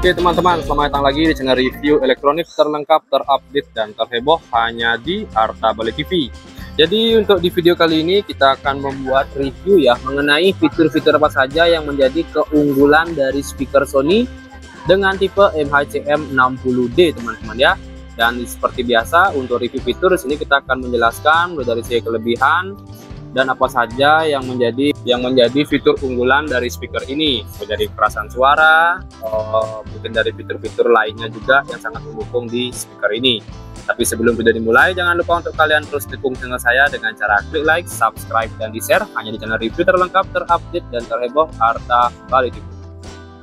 Oke teman-teman, selamat datang lagi di channel review elektronik terlengkap, terupdate, dan terheboh hanya di Arta Bali TV. Jadi untuk di video kali ini kita akan membuat review ya mengenai fitur-fitur apa saja yang menjadi keunggulan dari speaker Sony dengan tipe MHCM 60D teman-teman ya. Dan seperti biasa untuk review fitur di sini kita akan menjelaskan mulai dari segi kelebihan dan apa saja yang menjadi fitur unggulan dari speaker ini, dari kerasan suara, mungkin dari fitur-fitur lainnya juga yang sangat mendukung di speaker ini. Tapi sebelum video dimulai, jangan lupa untuk kalian terus dukung channel saya dengan cara klik like, subscribe, dan di-share hanya di channel review terlengkap, terupdate, dan terheboh Arta Bali TV.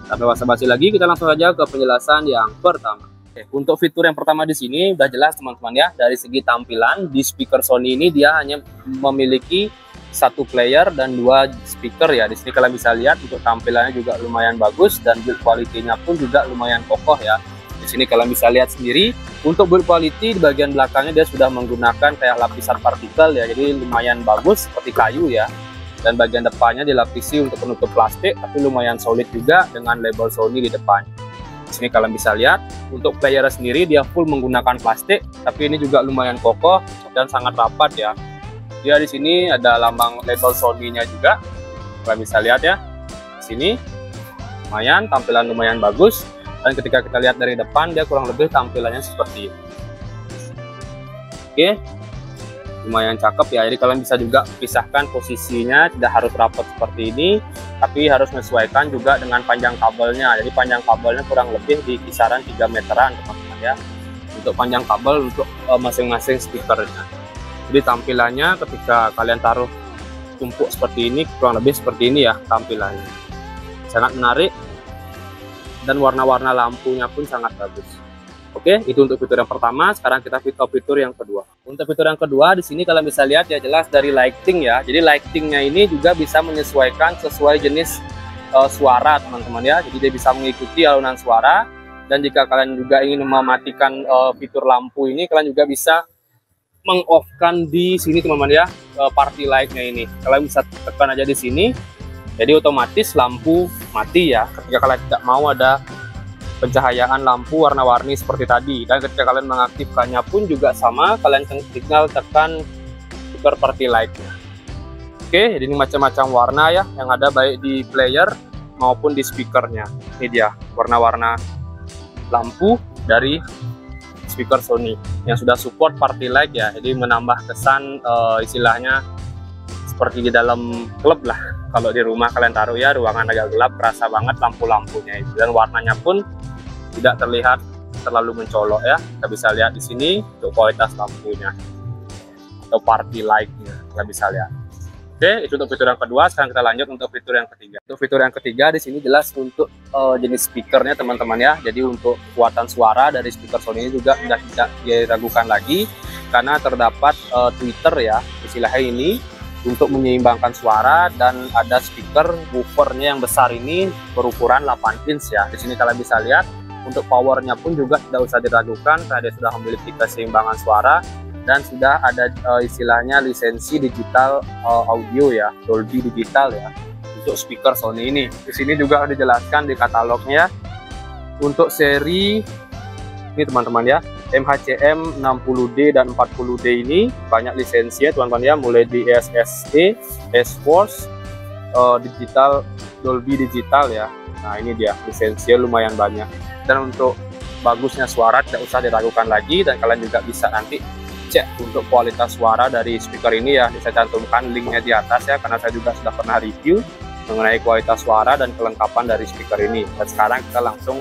Tanpa basa-basi lagi, kita langsung saja ke penjelasan yang pertama. Untuk fitur yang pertama di sini udah jelas teman-teman ya. Dari segi tampilan di speaker Sony ini dia hanya memiliki satu player dan dua speaker ya. Di sini kalian bisa lihat untuk tampilannya juga lumayan bagus dan build quality-nya pun juga lumayan kokoh ya. Di sini kalian bisa lihat sendiri untuk build quality di bagian belakangnya dia sudah menggunakan kayak lapisan partikel ya. Jadi lumayan bagus seperti kayu ya. Dan bagian depannya dilapisi untuk penutup plastik tapi lumayan solid juga dengan label Sony di depan. Di sini kalian bisa lihat untuk player sendiri dia full menggunakan plastik, tapi ini juga lumayan kokoh dan sangat rapat ya. Dia di sini ada lambang label Sony-nya juga. Kalian bisa lihat ya. Di sini lumayan tampilan lumayan bagus dan ketika kita lihat dari depan dia kurang lebih tampilannya seperti ini. Oke. Lumayan cakep ya. Jadi kalian bisa juga pisahkan posisinya, tidak harus rapat seperti ini. Tapi harus menyesuaikan juga dengan panjang kabelnya. Jadi panjang kabelnya kurang lebih di kisaran 3 meteran teman-teman ya. Untuk panjang kabel untuk masing-masing speakernya. Jadi tampilannya ketika kalian taruh tumpuk seperti ini kurang lebih seperti ini ya tampilannya. Sangat menarik dan warna-warna lampunya pun sangat bagus. Oke, itu untuk fitur yang pertama. Sekarang kita ke fitur yang kedua. Untuk fitur yang kedua di sini kalian bisa lihat ya jelas dari lighting ya. Jadi lightingnya ini juga bisa menyesuaikan sesuai jenis suara teman-teman ya. Jadi dia bisa mengikuti alunan suara. Dan jika kalian juga ingin mematikan fitur lampu ini, kalian juga bisa meng-off-kan di sini teman-teman ya, party light-nya ini. Kalian bisa tekan aja di sini. Jadi otomatis lampu mati ya. Ketika kalian tidak mau ada pencahayaan lampu warna-warni seperti tadi, dan ketika kalian mengaktifkannya pun juga sama, kalian tinggal tekan super party light-nya. Oke, jadi ini macam-macam warna ya yang ada baik di player maupun di speakernya. Ini dia warna-warna lampu dari speaker Sony yang sudah support party light ya. Jadi menambah kesan istilahnya seperti di dalam klub lah. Kalau di rumah kalian taruh ya, ruangan agak gelap, kerasa banget lampu-lampunya itu, dan warnanya pun tidak terlihat terlalu mencolok ya. Kita bisa lihat di sini untuk kualitas lampunya atau party light-nya, kita bisa lihat. Oke, itu untuk fitur yang kedua. Sekarang kita lanjut untuk fitur yang ketiga. Untuk fitur yang ketiga di sini jelas untuk jenis speakernya teman-teman ya. Jadi untuk kekuatan suara dari speaker Sony ini juga sudah tidak diragukan lagi karena terdapat tweeter ya istilahnya ini untuk menyeimbangkan suara, dan ada speaker woofernya yang besar ini berukuran 8 inch ya. Di sini kalian bisa lihat untuk powernya pun juga tidak usah diragukan karena dia sudah memiliki keseimbangan suara dan sudah ada istilahnya lisensi digital audio ya, Dolby Digital ya untuk speaker Sony ini. Di sini juga dijelaskan di katalognya untuk seri ini teman-teman ya, MHCM 60D dan 40D ini banyak lisensinya teman-teman ya, mulai di SSE, S-Force, digital, Dolby Digital ya. Nah ini dia lisensinya lumayan banyak, dan untuk bagusnya suara tidak usah diragukan lagi, dan kalian juga bisa nanti cek untuk kualitas suara dari speaker ini ya. Saya cantumkan linknya di atas ya, karena saya juga sudah pernah review mengenai kualitas suara dan kelengkapan dari speaker ini. Dan sekarang kita langsung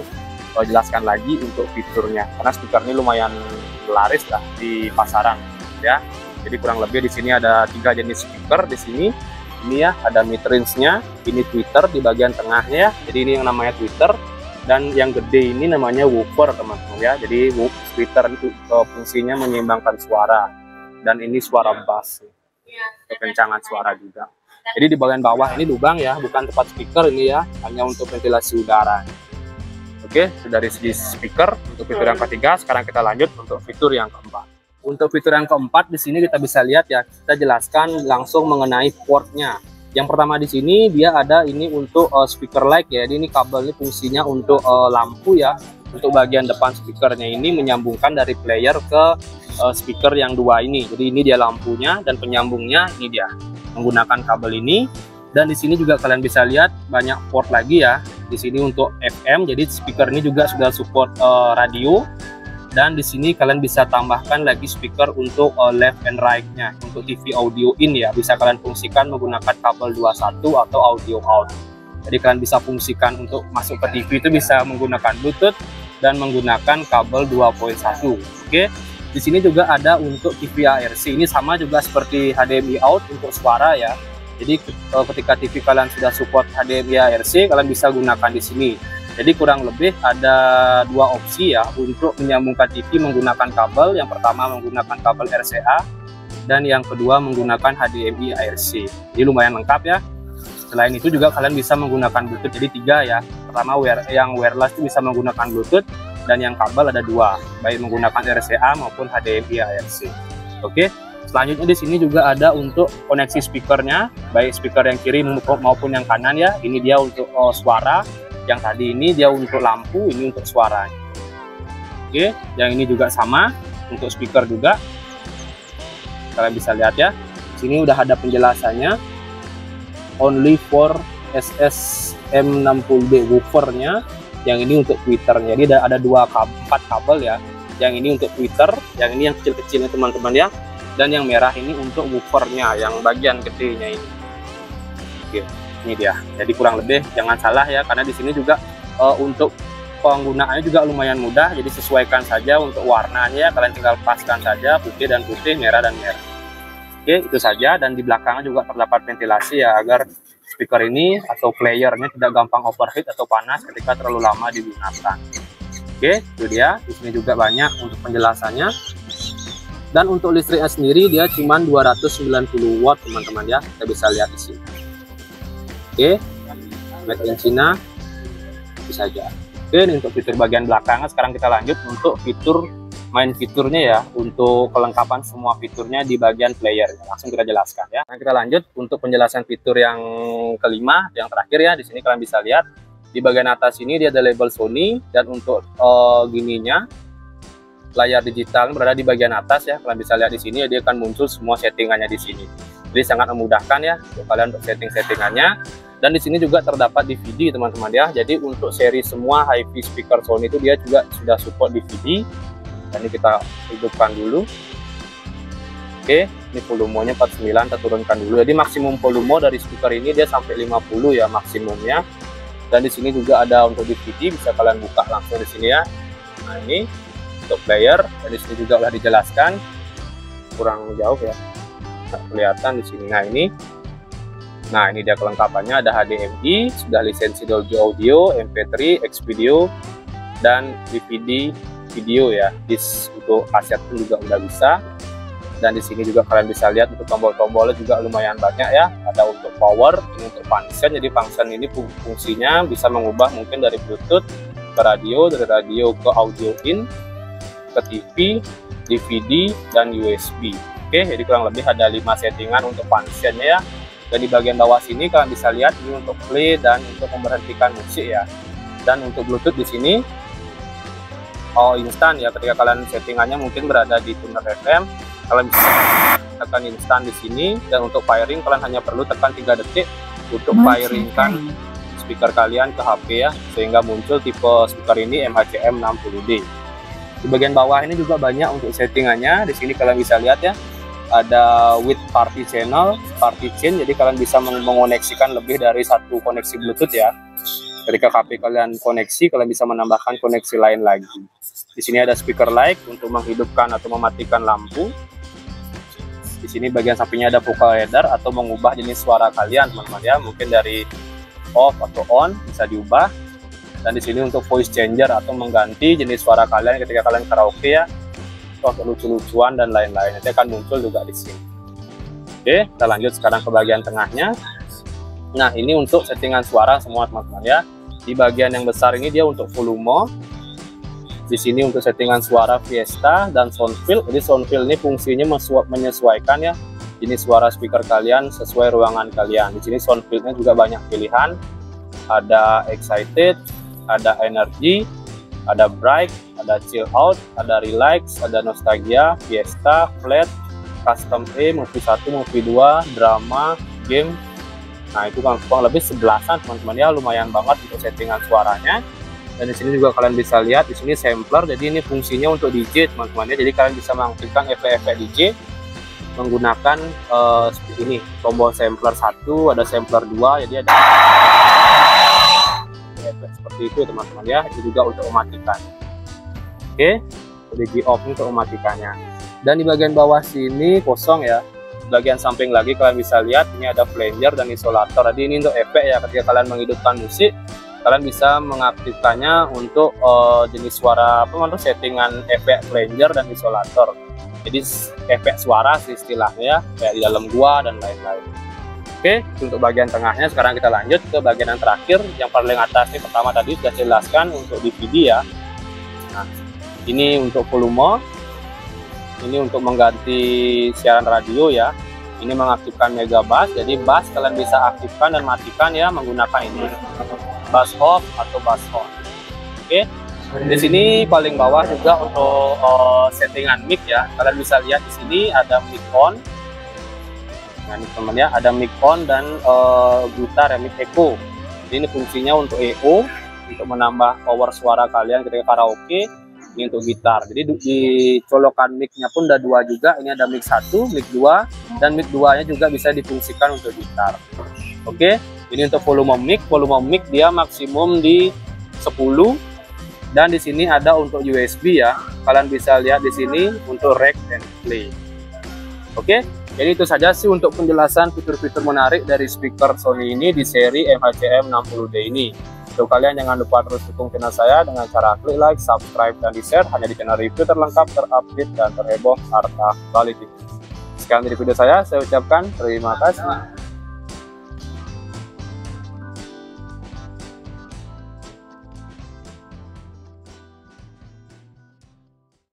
jelaskan lagi untuk fiturnya, karena speaker ini lumayan laris lah di pasaran ya. Jadi kurang lebih di sini ada 3 jenis speaker di sini. Ini ya ada mid range-nya, ini tweeter di bagian tengahnya ya. Jadi ini yang namanya tweeter, dan yang gede ini namanya woofer teman-teman ya. Jadi tweeter itu fungsinya menyeimbangkan suara, dan ini suara bass, kekencangan suara juga. Jadi di bagian bawah ini lubang ya, bukan tempat speaker ini ya, hanya untuk ventilasi udara. Oke, dari segi speaker untuk fitur yang ketiga. Sekarang kita lanjut untuk fitur yang keempat. Untuk fitur yang keempat di sini kita bisa lihat ya, kita jelaskan langsung mengenai portnya. Yang pertama di sini dia ada ini untuk speaker light ya. Jadi ini kabel ini fungsinya untuk lampu ya. Untuk bagian depan speakernya ini menyambungkan dari player ke speaker yang dua ini. Jadi ini dia lampunya dan penyambungnya ini dia menggunakan kabel ini. Dan di sini juga kalian bisa lihat banyak port lagi ya. Di sini untuk FM. Jadi speaker ini juga sudah support radio. Dan di sini kalian bisa tambahkan lagi speaker untuk left and right-nya untuk TV audio in ya. Bisa kalian fungsikan menggunakan kabel 21 atau audio out. Jadi kalian bisa fungsikan untuk masuk ke TV itu bisa menggunakan Bluetooth dan menggunakan kabel 2.1. Oke. Di sini juga ada untuk TV ARC. Ini sama juga seperti HDMI out untuk suara ya. Jadi ketika TV kalian sudah support HDMI ARC, kalian bisa gunakan di sini. Jadi kurang lebih ada dua opsi ya untuk menyambungkan TV menggunakan kabel. Yang pertama menggunakan kabel RCA dan yang kedua menggunakan HDMI ARC. Jadi lumayan lengkap ya. Selain itu juga kalian bisa menggunakan Bluetooth. Jadi 3 ya. Pertama yang wireless itu bisa menggunakan Bluetooth dan yang kabel ada 2, baik menggunakan RCA maupun HDMI ARC. Oke. Selanjutnya di sini juga ada untuk koneksi speakernya, baik speaker yang kiri maupun yang kanan ya. Ini dia untuk suara. Yang tadi ini dia untuk lampu, ini untuk suaranya. Oke, yang ini juga sama untuk speaker juga. Kalian bisa lihat ya. Sini udah ada penjelasannya. Only for SSM60D woofernya. Yang ini untuk tweeternya. Jadi ada 4 kabel ya. Yang ini untuk tweeter, yang ini yang kecil-kecilnya teman-teman ya. Dan yang merah ini untuk woofernya, yang bagian gedenya ini. Oke. Ini dia. Jadi kurang lebih jangan salah ya, karena di sini juga untuk penggunaannya juga lumayan mudah. Jadi sesuaikan saja untuk warnanya, kalian tinggal paskan saja putih dan putih, merah dan merah. Oke, itu saja. Dan di belakangnya juga terdapat ventilasi ya, agar speaker ini atau playernya tidak gampang overheat atau panas ketika terlalu lama digunakan. Oke, itu dia. Di sini juga banyak untuk penjelasannya. Dan untuk listriknya sendiri dia cuma 290 watt teman-teman ya. Kita bisa lihat di sini. Oke, made in China itu saja. Oke, ini untuk fitur bagian belakangnya. Sekarang kita lanjut untuk main fiturnya ya, untuk kelengkapan semua fiturnya di bagian player. Langsung kita jelaskan ya. Nah, kita lanjut untuk penjelasan fitur yang kelima, yang terakhir ya. Di sini kalian bisa lihat di bagian atas ini dia ada label Sony, dan untuk gininya layar digital berada di bagian atas ya. Kalian bisa lihat di sini ya, dia akan muncul semua settingannya di sini. Jadi sangat memudahkan ya untuk kalian untuk settingannya. Dan di sini juga terdapat DVD teman-teman ya. Jadi untuk seri semua hi-fi speaker Sony itu dia juga sudah support DVD. Dan ini kita hidupkan dulu. Oke, ini volumenya 49, kita turunkan dulu. Jadi maksimum volume dari speaker ini dia sampai 50 ya maksimumnya. Dan di sini juga ada untuk DVD, bisa kalian buka langsung di sini ya. Nah, ini untuk player, dan di sini juga sudah dijelaskan. Kurang jauh ya. Nggak kelihatan di sini. Nah ini dia kelengkapannya, ada HDMI, sudah lisensi Dolby Audio, MP3, Xvideo, dan DVD video ya. Disc untuk kaset pun juga udah bisa. Dan di sini juga kalian bisa lihat untuk tombol-tombolnya juga lumayan banyak ya. Ada untuk power, ini untuk function. Jadi function ini fungsinya bisa mengubah mungkin dari Bluetooth ke radio, dari radio ke audio in, ke TV, DVD, dan USB. Oke, jadi kurang lebih ada 5 settingan untuk functionnya ya. Dan di bagian bawah sini kalian bisa lihat ini untuk play dan untuk memberhentikan musik ya. Dan untuk Bluetooth di sini instan ya, ketika kalian settingannya mungkin berada di tuner FM, kalian bisa tekan instan di sini. Dan untuk pairing kalian hanya perlu tekan 3 detik untuk pairingkan speaker kalian ke HP ya, sehingga muncul tipe speaker ini MHCM 60D. Di bagian bawah ini juga banyak untuk settingannya. Di sini kalian bisa lihat ya, ada with party channel, party chain. Jadi kalian bisa mengoneksikan lebih dari 1 koneksi Bluetooth ya. Ketika HP kalian koneksi, kalian bisa menambahkan koneksi lain lagi. Di sini ada speaker light untuk menghidupkan atau mematikan lampu. Di sini bagian sampingnya ada vocal header atau mengubah jenis suara kalian teman-teman ya. Mungkin dari off atau on bisa diubah. Dan di sini untuk voice changer atau mengganti jenis suara kalian ketika kalian karaoke ya. Untuk lucu-lucuan dan lain-lain, nanti akan muncul juga di sini. Oke, kita lanjut sekarang ke bagian tengahnya. Nah, ini untuk settingan suara semua teman-teman ya. Di bagian yang besar ini dia untuk volume. Di sini untuk settingan suara Fiesta dan sound fill. Jadi sound fill ini fungsinya menyesuaikan ya jenis suara speaker kalian sesuai ruangan kalian. Di sini sound field-nya juga banyak pilihan. Ada excited, ada energy, ada bright, ada chill out, ada relax, ada nostalgia, fiesta, flat, custom E, movie 1, movie 2, drama, game. Nah, itu kan kurang lebih 11-an teman-teman ya, lumayan banget untuk settingan suaranya. Dan di sini juga kalian bisa lihat di sini sampler. Jadi ini fungsinya untuk DJ teman-teman ya. Jadi kalian bisa mengaktifkan efek-efek DJ menggunakan ini tombol sampler 1, ada sampler 2, jadi ada seperti itu teman-teman ya. Itu juga untuk mematikan. Oke, DJ off untuk mematikannya. Dan di bagian bawah sini kosong ya. Bagian samping lagi kalian bisa lihat ini ada flanger dan isolator. Jadi ini untuk efek ya, ketika kalian menghidupkan musik kalian bisa mengaktifkannya untuk jenis suara apa namanya, settingan efek flanger dan isolator. Jadi efek suara sih istilahnya ya, kayak di dalam gua dan lain-lain. Oke, untuk bagian tengahnya sekarang kita lanjut ke bagian yang terakhir. Yang paling atas ini pertama tadi sudah jelaskan untuk DVD ya. Nah, ini untuk volume, ini untuk mengganti siaran radio ya. Ini mengaktifkan mega bass, jadi bass kalian bisa aktifkan dan matikan ya menggunakan ini, bass off atau bass on. Oke, di sini paling bawah juga untuk settingan mic ya. Kalian bisa lihat di sini ada mic on. Nah, ini teman ya, ada mic on dan gitar ya, mic echo. Ini fungsinya untuk EO, untuk menambah power suara kalian ketika karaoke. Ini untuk gitar. Jadi di colokan mic-nya pun ada 2 juga. Ini ada mic 1, mic 2, dan mic 2-nya juga bisa difungsikan untuk gitar. Oke, ini untuk volume mic. Volume mic dia maksimum di 10. Dan di sini ada untuk USB ya. Kalian bisa lihat di sini untuk rec and play. Oke, jadi itu saja sih untuk penjelasan fitur-fitur menarik dari speaker Sony ini di seri MHCM 60D ini. Untuk kalian jangan lupa terus dukung channel saya dengan cara klik like, subscribe, dan di-share hanya di channel review terlengkap, terupdate, dan terheboh harta balik. Sekian dari video saya ucapkan terima kasih.